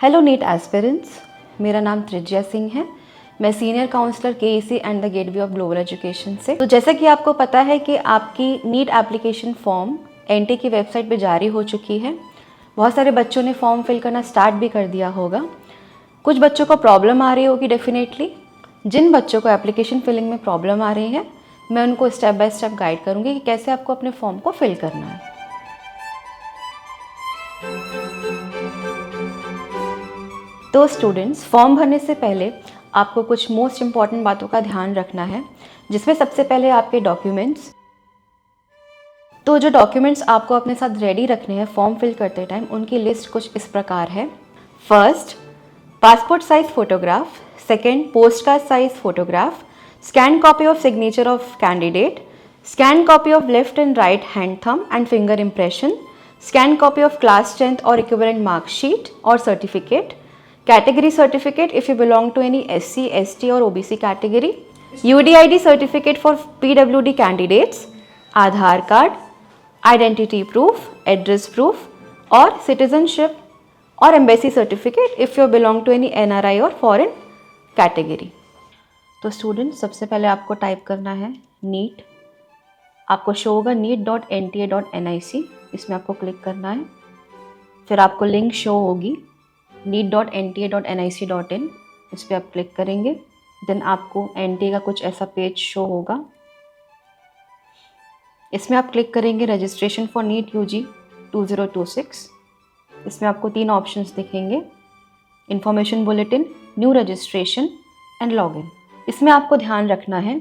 Hello NEET aspirants, मेरा नाम त्रिज्या सिंह है। मैं senior counsellor KEC and the gateway of global education से। तो जैसा कि आपको पता है कि आपकी नीट एप्लीकेशन फॉर्म एनटी की वेबसाइट पे जारी हो चुकी है। बहुत सारे बच्चों ने फॉर्म फिल करना स्टार्ट भी कर दिया होगा। कुछ बच्चों को प्रॉब्लम आ रही होगी डेफिनेटली। जिन बच्चों को एप्लीकेशन फिलिंग में प्रॉब्लम आ रही है, मैं उनको स्टेप बाय स्टेप गाइड करूँगी कि कैसे आपको अपने फॉर्म को फिल करना है। तो स्टूडेंट्स, फॉर्म भरने से पहले आपको कुछ मोस्ट इम्पॉर्टेंट बातों का ध्यान रखना है, जिसमें सबसे पहले आपके डॉक्यूमेंट्स। तो जो डॉक्यूमेंट्स आपको अपने साथ रेडी रखने हैं फॉर्म फिल करते टाइम, उनकी लिस्ट कुछ इस प्रकार है। First, passport size photograph. Second, post card size photograph. Scan copy of signature of candidate. Scan copy of left and right hand thumb and finger impression. Scan copy of class 10th और equivalent marksheet और certificate. Category certificate if you belong to any SC, ST or OBC category. UDID certificate for PWD candidates. Aadhaar card, identity proof, address proof और citizenship और embassy certificate if you belong to any NRI और foreign category. तो student, सबसे पहले आपको type करना है NEET. आपको शो होगा neet.nta.nic, इसमें आपको क्लिक करना है। फिर आपको लिंक शो होगी neet.nta.nic.in, इस पर आप क्लिक करेंगे। देन आपको एनटीए का कुछ ऐसा पेज शो होगा। इसमें आप क्लिक करेंगे रजिस्ट्रेशन फॉर नीट यूजी 2026। इसमें आपको 3 ऑप्शंस दिखेंगे, information bulletin, new registration and login. इसमें आपको ध्यान रखना है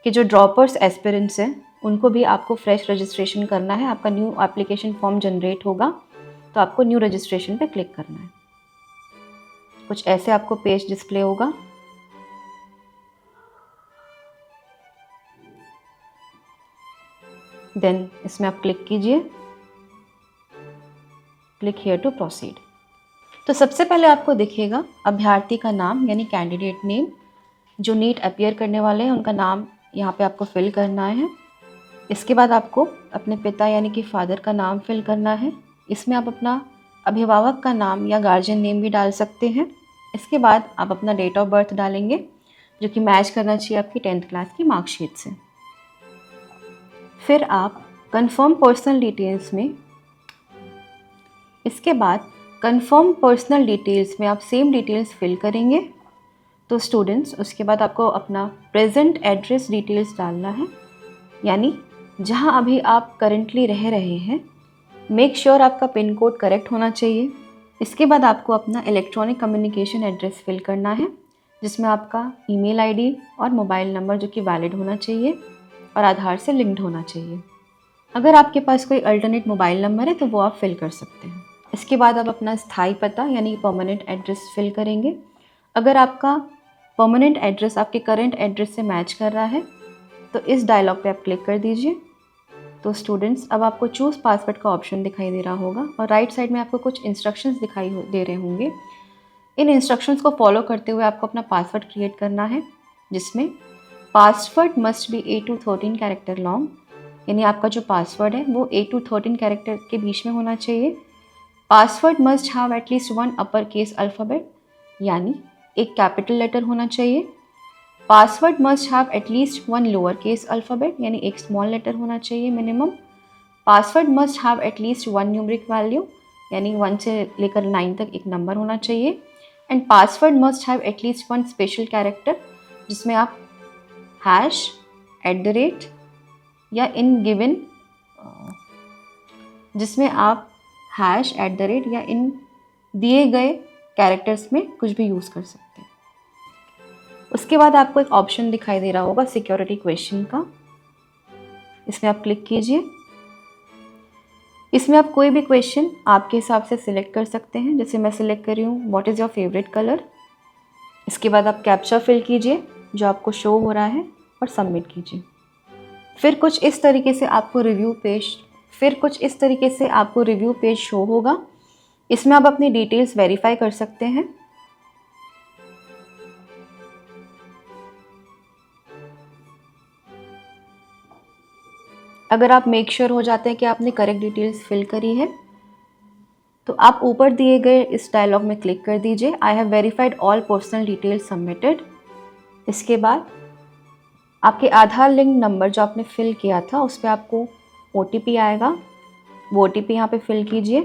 कि जो ड्रॉपर्स एस्पिरेंट्स हैं उनको भी आपको फ्रेश रजिस्ट्रेशन करना है। आपका न्यू एप्लीकेशन फॉर्म जनरेट होगा तो आपको न्यू रजिस्ट्रेशन पे क्लिक करना है। कुछ ऐसे आपको पेज डिस्प्ले होगा। देन इसमें आप क्लिक कीजिए, क्लिक हियर टू प्रोसीड। तो सबसे पहले आपको दिखेगा अभ्यर्थी का नाम यानी कैंडिडेट नेम। जो नीट अपीयर करने वाले हैं उनका नाम यहाँ पे आपको फिल करना है। इसके बाद आपको अपने पिता यानी कि फादर का नाम फिल करना है। इसमें आप अपना अभिभावक का नाम या गार्जियन नेम भी डाल सकते हैं। इसके बाद आप अपना डेट ऑफ बर्थ डालेंगे, जो कि मैच करना चाहिए आपकी 10th क्लास की मार्कशीट से। फिर आप कंफर्म पर्सनल डिटेल्स में, इसके बाद कंफर्म पर्सनल डिटेल्स में आप सेम डिटेल्स फिल करेंगे। तो स्टूडेंट्स, उसके बाद आपको अपना प्रेजेंट एड्रेस डिटेल्स डालना है, यानी जहां अभी आप करेंटली रह रहे हैं। मेक श्योर आपका पिन कोड करेक्ट होना चाहिए। इसके बाद आपको अपना इलेक्ट्रॉनिक कम्युनिकेशन एड्रेस फिल करना है, जिसमें आपका ईमेल आईडी और मोबाइल नंबर जो कि वैलिड होना चाहिए और आधार से लिंक्ड होना चाहिए। अगर आपके पास कोई अल्टरनेट मोबाइल नंबर है तो वो आप फिल कर सकते हैं। इसके बाद आप अपना स्थायी पता यानी परमानेंट एड्रेस फिल करेंगे। अगर आपका परमानेंट एड्रेस आपके करंट एड्रेस से मैच कर रहा है तो इस डायलॉग पे आप क्लिक कर दीजिए। तो स्टूडेंट्स, अब आपको चूज़ पासवर्ड का ऑप्शन दिखाई दे रहा होगा और राइट साइड में आपको कुछ इंस्ट्रक्शंस दिखाई दे रहे होंगे। इन इंस्ट्रक्शंस को फॉलो करते हुए आपको अपना पासवर्ड क्रिएट करना है, जिसमें password must be 8 to 13 character long, यानी आपका जो पासवर्ड है वो 8 to 13 कैरेक्टर के बीच में होना चाहिए। Password must have at least 1 upper case alphabet, यानी एक कैपिटल लेटर होना चाहिए। Password must have at least 1 lower case alphabet, यानी एक स्मॉल लेटर होना चाहिए minimum. Password must have at least 1 numeric value, यानी 1 से लेकर 9 तक एक नंबर होना चाहिए। And password must have at least 1 special character, जिसमें आप हैश, @ या इन गिवन, जिसमें आप हैश, @ या इन दिए गए कैरेक्टर्स में कुछ भी यूज़ कर सकते हैं। उसके बाद आपको एक ऑप्शन दिखाई दे रहा होगा सिक्योरिटी क्वेश्चन का, इसमें आप क्लिक कीजिए। इसमें आप कोई भी क्वेश्चन आपके हिसाब से सिलेक्ट कर सकते हैं। जैसे मैं सिलेक्ट कर रही हूँ what is your favourite colour. इसके बाद आप कैप्चा फिल कीजिए जो आपको शो हो रहा है और सबमिट कीजिए। फिर कुछ इस तरीके से आपको रिव्यू पेज शो होगा। इसमें आप अपनी डिटेल्स वेरीफाई कर सकते हैं। अगर आप मेक श्योर हो जाते हैं कि आपने करेक्ट डिटेल्स फिल करी है तो आप ऊपर दिए गए इस डायलॉग में क्लिक कर दीजिए, I have verified all personal details submitted. इसके बाद आपके आधार लिंक नंबर जो आपने फिल किया था उस पर आपको OTP आएगा, वो OTP यहाँ पे फिल कीजिए।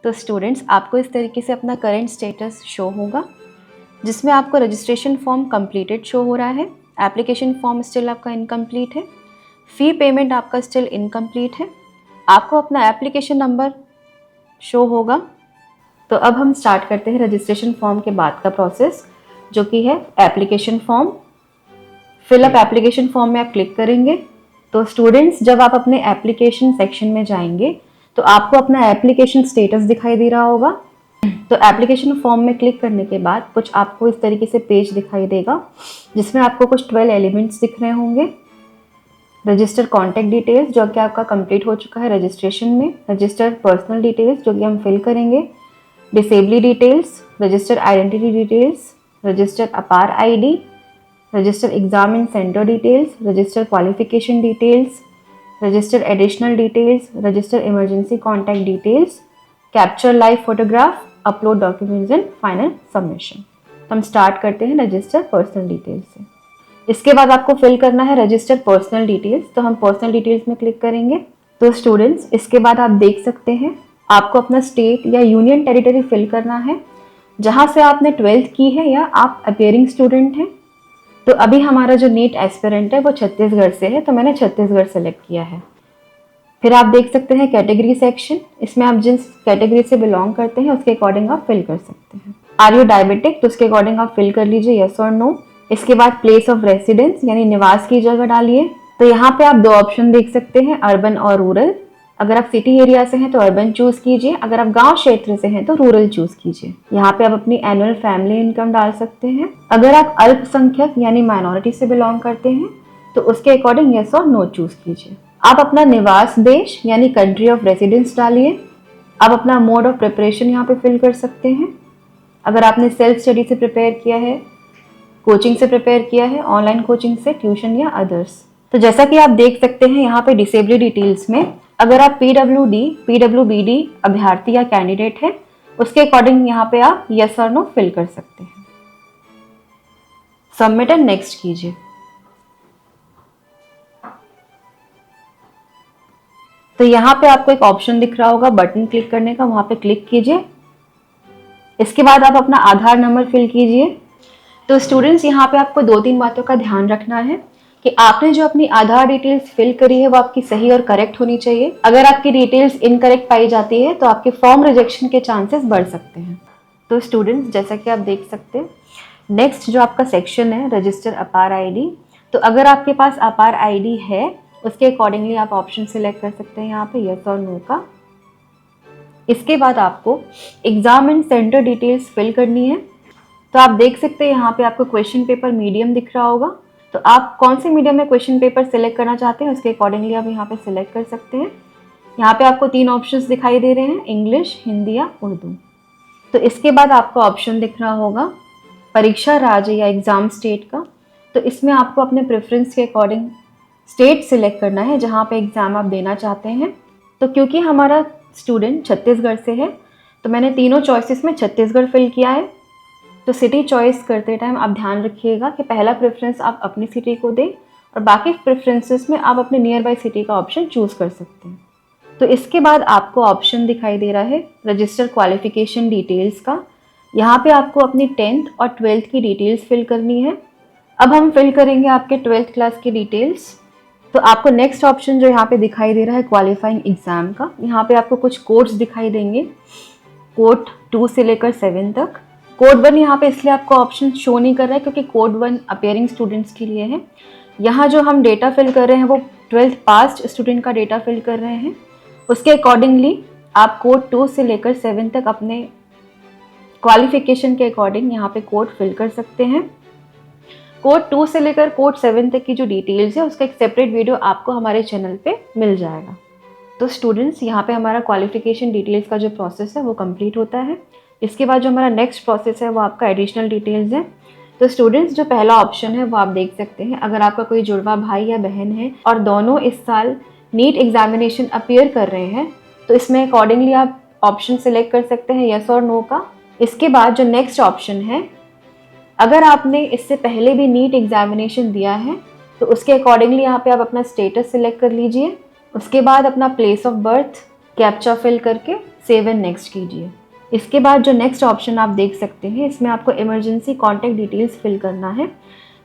तो स्टूडेंट्स आपको इस तरीके से अपना करंट स्टेटस शो होगा, जिसमें आपको रजिस्ट्रेशन फॉर्म कंप्लीटेड शो हो रहा है, एप्लीकेशन फॉर्म स्टिल आपका इनकम्प्लीट है, फ़ी पेमेंट आपका स्टिल इनकम्प्लीट है, आपको अपना एप्लीकेशन नंबर शो होगा। तो अब हम स्टार्ट करते हैं रजिस्ट्रेशन फॉर्म के बाद का प्रोसेस, जो कि है application form. Fill up application form में आप क्लिक करेंगे। तो स्टूडेंट्स जब आप अपने एप्लीकेशन सेक्शन में जाएंगे तो आपको अपना एप्लीकेशन स्टेटस दिखाई दे रहा होगा। तो एप्लीकेशन फॉर्म में क्लिक करने के बाद कुछ आपको इस तरीके से पेज दिखाई देगा, जिसमें आपको कुछ 12 एलिमेंट्स दिख रहे होंगे। रजिस्टर कॉन्टैक्ट डिटेल्स जो कि आपका कंप्लीट हो चुका है रजिस्ट्रेशन में, रजिस्टर पर्सनल डिटेल्स जो कि हम फिल करेंगे, disability details, register identity details, register APAAR ID, register exam and centre details, register qualification details, register additional details, register emergency contact details, capture live photograph, upload documents and final submission. तो हम start करते हैं register personal details से। इसके बाद आपको fill करना है रजिस्टर पर्सनल डिटेल्स, तो हम पर्सनल डिटेल्स में क्लिक करेंगे। तो स्टूडेंट्स इसके बाद आप देख सकते हैं आपको अपना स्टेट या यूनियन टेरिटरी फिल करना है, जहां से आपने 12th की है या आप अपियरिंग स्टूडेंट हैं। तो अभी हमारा जो नीट एस्पिरेंट है वो छत्तीसगढ़ से है, तो मैंने छत्तीसगढ़ सेलेक्ट किया है। फिर आप देख सकते हैं कैटेगरी सेक्शन, इसमें आप जिस कैटेगरी से बिलोंग करते हैं उसके अकॉर्डिंग आप फिल कर सकते हैं। आर यू डायबिटिक, तो उसके अकॉर्डिंग आप फिल कर लीजिए यस और नो। इसके बाद प्लेस ऑफ रेसिडेंस यानी निवास की जगह डालिए। तो यहाँ पे आप 2 ऑप्शन देख सकते हैं, अर्बन और रूरल। अगर आप सिटी एरिया से हैं तो अर्बन चूज कीजिए, अगर आप गांव क्षेत्र से हैं तो रूरल चूज कीजिए। यहाँ पे आप अपनी एनुअल फैमिली इनकम डाल सकते हैं। अगर आप अल्पसंख्यक यानी माइनॉरिटी से बिलोंग करते हैं तो उसके अकॉर्डिंग यस और नो चूज कीजिए। आप अपना निवास देश यानी कंट्री ऑफ रेसिडेंस डालिए। आप अपना मोड ऑफ प्रिपरेशन यहाँ पे फिल कर सकते हैं। अगर आपने सेल्फ स्टडी से प्रिपेयर किया है, कोचिंग से प्रिपेयर किया है, ऑनलाइन कोचिंग से, ट्यूशन या अदर्स। तो जैसा कि आप देख सकते हैं यहाँ पे डिसेबिलिटी डिटेल्स में अगर आप PWD अभ्यर्थी या कैंडिडेट है, उसके अकॉर्डिंग यहाँ पे आप यस और नो फिल कर सकते हैं। सबमिट एंड नेक्स्ट कीजिए। तो यहाँ पे आपको एक ऑप्शन दिख रहा होगा बटन क्लिक करने का, वहां पे क्लिक कीजिए। इसके बाद आप अपना आधार नंबर फिल कीजिए। तो स्टूडेंट्स यहाँ पे आपको 2-3 बातों का ध्यान रखना है कि आपने जो अपनी आधार डिटेल्स फिल करी है वो आपकी सही और करेक्ट होनी चाहिए। अगर आपकी डिटेल्स इनकरेक्ट पाई जाती है तो आपके फॉर्म रिजेक्शन के चांसेस बढ़ सकते हैं। तो स्टूडेंट्स जैसा कि आप देख सकते हैं, नेक्स्ट जो आपका सेक्शन है रजिस्टर अपार ID। तो अगर आपके पास अपार ID है उसके अकॉर्डिंगली आप ऑप्शन सिलेक्ट कर सकते हैं यहाँ पे यस और नो का। इसके बाद आपको exam and centre details fill करनी है। तो आप देख सकते हैं यहाँ पे आपको क्वेश्चन पेपर मीडियम दिख रहा होगा। तो आप कौन से मीडियम में क्वेश्चन पेपर सिलेक्ट करना चाहते हैं उसके अकॉर्डिंगली आप यहाँ पे सिलेक्ट कर सकते हैं। यहाँ पे आपको 3 ऑप्शंस दिखाई दे रहे हैं, इंग्लिश, हिंदी या उर्दू। तो इसके बाद आपको ऑप्शन दिख रहा होगा परीक्षा राज्य या एग्जाम स्टेट का। तो इसमें आपको अपने प्रेफरेंस के अकॉर्डिंग स्टेट सिलेक्ट करना है जहाँ पे एग्ज़ाम आप देना चाहते हैं। तो क्योंकि हमारा स्टूडेंट छत्तीसगढ़ से है तो मैंने तीनों चॉइसेस में छत्तीसगढ़ फिल किया है। तो सिटी चॉइस करते टाइम आप ध्यान रखिएगा कि पहला प्रेफरेंस आप अपनी सिटी को दें और बाकी प्रेफरेंसेस में आप अपने नियर बाय सिटी का ऑप्शन चूज़ कर सकते हैं। तो इसके बाद आपको ऑप्शन दिखाई दे रहा है रजिस्टर क्वालिफिकेशन डिटेल्स का। यहाँ पे आपको अपनी 10th और 12th की डिटेल्स फिल करनी है। अब हम फिल करेंगे आपके 12th क्लास की डिटेल्स। तो आपको नेक्स्ट ऑप्शन जो यहाँ पे दिखाई दे रहा है क्वालिफाइंग एग्जाम का, यहाँ पे आपको कुछ कोड्स दिखाई देंगे, कोड 2 से लेकर 7 तक। कोड 1 यहाँ पे इसलिए आपको ऑप्शन शो नहीं कर रहा है क्योंकि कोड 1 अपियरिंग स्टूडेंट्स के लिए है। यहाँ जो हम डेटा फिल कर रहे हैं वो 12th पास्ट स्टूडेंट का डेटा फिल कर रहे हैं। उसके अकॉर्डिंगली आप कोड 2 से लेकर 7 तक अपने क्वालिफिकेशन के अकॉर्डिंग यहाँ पे कोड फिल कर सकते हैं। कोड 2 से लेकर कोड 7 तक की जो डिटेल्स है उसका एक सेपरेट वीडियो आपको हमारे चैनल पे मिल जाएगा। तो स्टूडेंट्स यहाँ पे हमारा क्वालिफिकेशन डिटेल्स का जो प्रोसेस है वो कंप्लीट होता है। इसके बाद जो हमारा नेक्स्ट प्रोसेस है वो आपका एडिशनल डिटेल्स है। तो स्टूडेंट्स जो पहला ऑप्शन है वो आप देख सकते हैं, अगर आपका कोई जुड़वा भाई या बहन है और दोनों इस साल नीट एग्जामिनेशन अपीयर कर रहे हैं तो इसमें अकॉर्डिंगली आप ऑप्शन सिलेक्ट कर सकते हैं यस और नो का। इसके बाद जो नेक्स्ट ऑप्शन है, अगर आपने इससे पहले भी नीट एग्जामिनेशन दिया है तो उसके अकॉर्डिंगली यहाँ पे आप अपना स्टेटस सिलेक्ट कर लीजिए। उसके बाद अपना place of birth captcha fill करके सेव एंड नेक्स्ट कीजिए। इसके बाद जो नेक्स्ट ऑप्शन आप देख सकते हैं, इसमें आपको इमरजेंसी कॉन्टैक्ट डिटेल्स फिल करना है,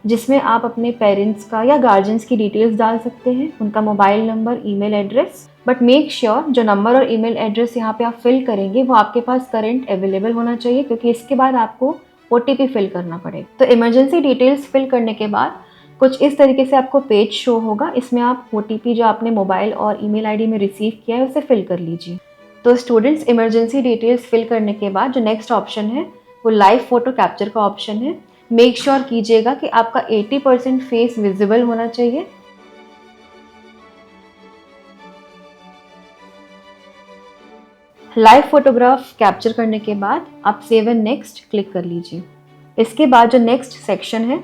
जिसमें आप अपने पेरेंट्स का या गार्जियंस की डिटेल्स डाल सकते हैं, उनका mobile number, email address. But make sure जो नंबर और ईमेल एड्रेस यहाँ पे आप फिल करेंगे वो आपके पास करंट अवेलेबल होना चाहिए, क्योंकि इसके बाद आपको OTP फिल करना पड़ेगा। तो इमरजेंसी डिटेल्स फिल करने के बाद कुछ इस तरीके से आपको पेज शो होगा। इसमें आप OTP जो आपने मोबाइल और ईमेल आईडी में रिसीव किया है उसे फिल कर लीजिए। तो स्टूडेंट्स, इमरजेंसी डिटेल्स फिल करने के बाद जो नेक्स्ट ऑप्शन है वो लाइव फोटो कैप्चर का ऑप्शन है। मेक श्योर कीजिएगा कि आपका 80% फेस विजिबल होना चाहिए। लाइव फोटोग्राफ कैप्चर करने के बाद आप सेव एंड नेक्स्ट क्लिक कर लीजिए। इसके बाद जो नेक्स्ट सेक्शन है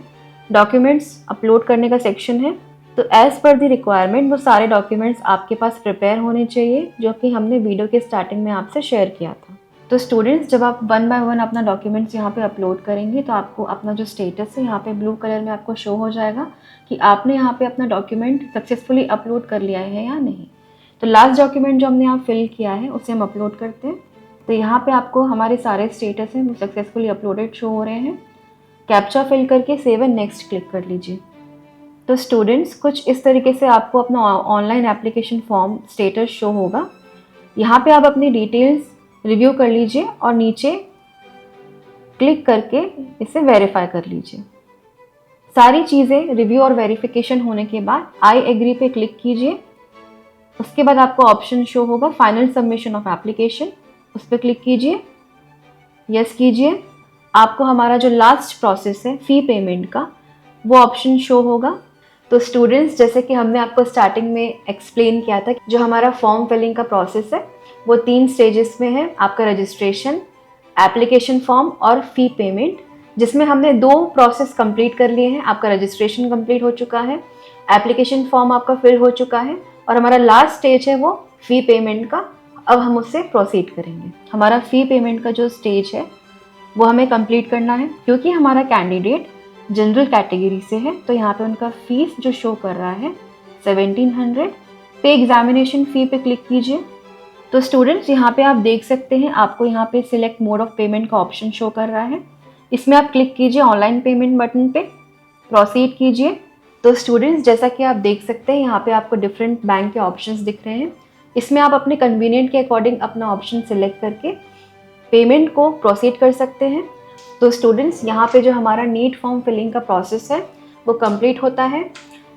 डॉक्यूमेंट्स अपलोड करने का सेक्शन है। तो एज पर द रिक्वायरमेंट वो सारे डॉक्यूमेंट्स आपके पास प्रिपेयर होने चाहिए, जो कि हमने वीडियो के स्टार्टिंग में आपसे शेयर किया था। तो स्टूडेंट्स, जब आप 1 बाय 1 अपना डॉक्यूमेंट्स यहाँ पे अपलोड करेंगे तो आपको अपना जो स्टेटस है यहाँ पे ब्लू कलर में आपको शो हो जाएगा कि आपने यहाँ पे अपना डॉक्यूमेंट सक्सेसफुली अपलोड कर लिया है या नहीं। तो लास्ट डॉक्यूमेंट जो हमने यहाँ फिल किया है उसे हम अपलोड करते हैं। तो यहाँ पे आपको हमारे सारे स्टेटस हैं वो सक्सेसफुली अपलोडेड शो हो रहे हैं। कैप्चा फिल करके सेव एंड नेक्स्ट क्लिक कर लीजिए। तो स्टूडेंट्स, कुछ इस तरीके से आपको अपना online application form status show होगा। यहाँ पे आप अपनी डिटेल्स रिव्यू कर लीजिए और नीचे क्लिक करके इसे वेरीफाई कर लीजिए। सारी चीज़ें रिव्यू और वेरिफिकेशन होने के बाद आई एग्री पे क्लिक कीजिए। उसके बाद आपको ऑप्शन शो होगा फाइनल सबमिशन ऑफ एप्लीकेशन, उस पर क्लिक कीजिए, यस कीजिए। आपको हमारा जो लास्ट प्रोसेस है फ़ी पेमेंट का वो ऑप्शन शो होगा। तो स्टूडेंट्स, जैसे कि हमने आपको स्टार्टिंग में एक्सप्लेन किया था, जो हमारा फॉर्म फिलिंग का प्रोसेस है वो 3 स्टेजेस में है। आपका रजिस्ट्रेशन, एप्लीकेशन फॉर्म और फ़ी पेमेंट, जिसमें हमने 2 प्रोसेस कंप्लीट कर लिए हैं। आपका रजिस्ट्रेशन कंप्लीट हो चुका है, एप्लीकेशन फॉर्म आपका फिल हो चुका है और हमारा लास्ट स्टेज है वो फ़ी पेमेंट का। अब हम उससे प्रोसीड करेंगे। हमारा फ़ी पेमेंट का जो स्टेज है वो हमें कंप्लीट करना है, क्योंकि हमारा कैंडिडेट जनरल कैटेगरी से है। तो यहाँ पे उनका फीस जो शो कर रहा है 1700। पे एग्जामिनेशन फ़ी पे क्लिक कीजिए। तो स्टूडेंट्स, यहाँ पे आप देख सकते हैं आपको यहाँ पे सिलेक्ट मोड ऑफ पेमेंट का ऑप्शन शो कर रहा है। इसमें आप क्लिक कीजिए ऑनलाइन पेमेंट बटन पे, प्रोसीड कीजिए। तो स्टूडेंट्स, जैसा कि आप देख सकते हैं यहाँ पे आपको डिफरेंट बैंक के ऑप्शंस दिख रहे हैं। इसमें आप अपने कन्वीनियंट के अकॉर्डिंग अपना ऑप्शन सिलेक्ट करके पेमेंट को प्रोसीड कर सकते हैं। तो स्टूडेंट्स, यहाँ पे जो हमारा नीट फॉर्म फिलिंग का प्रोसेस है वो कंप्लीट होता है।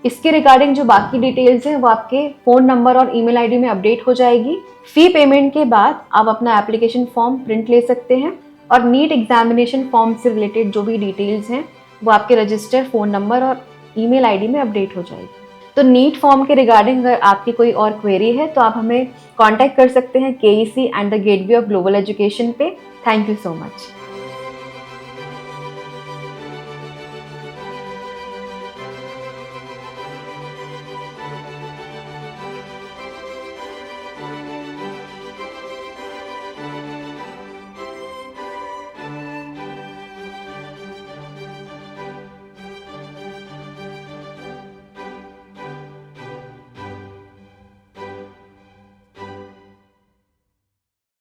इसके रिगार्डिंग जो बाकी डिटेल्स हैं वो आपके फ़ोन नंबर और ईमेल आईडी में अपडेट हो जाएगी। फ़ी पेमेंट के बाद आप अपना एप्लीकेशन फॉर्म प्रिंट ले सकते हैं और नीट एग्जामिनेशन फॉर्म से रिलेटेड जो भी डिटेल्स हैं वो आपके रजिस्टर्ड फ़ोन नंबर और ईमेल आईडी में अपडेट हो जाएगी। तो नीट फॉर्म के रिगार्डिंग अगर आपकी कोई और क्वेरी है तो आप हमें कॉन्टैक्ट कर सकते हैं KEC and the gateway of global education पे। Thank you so much.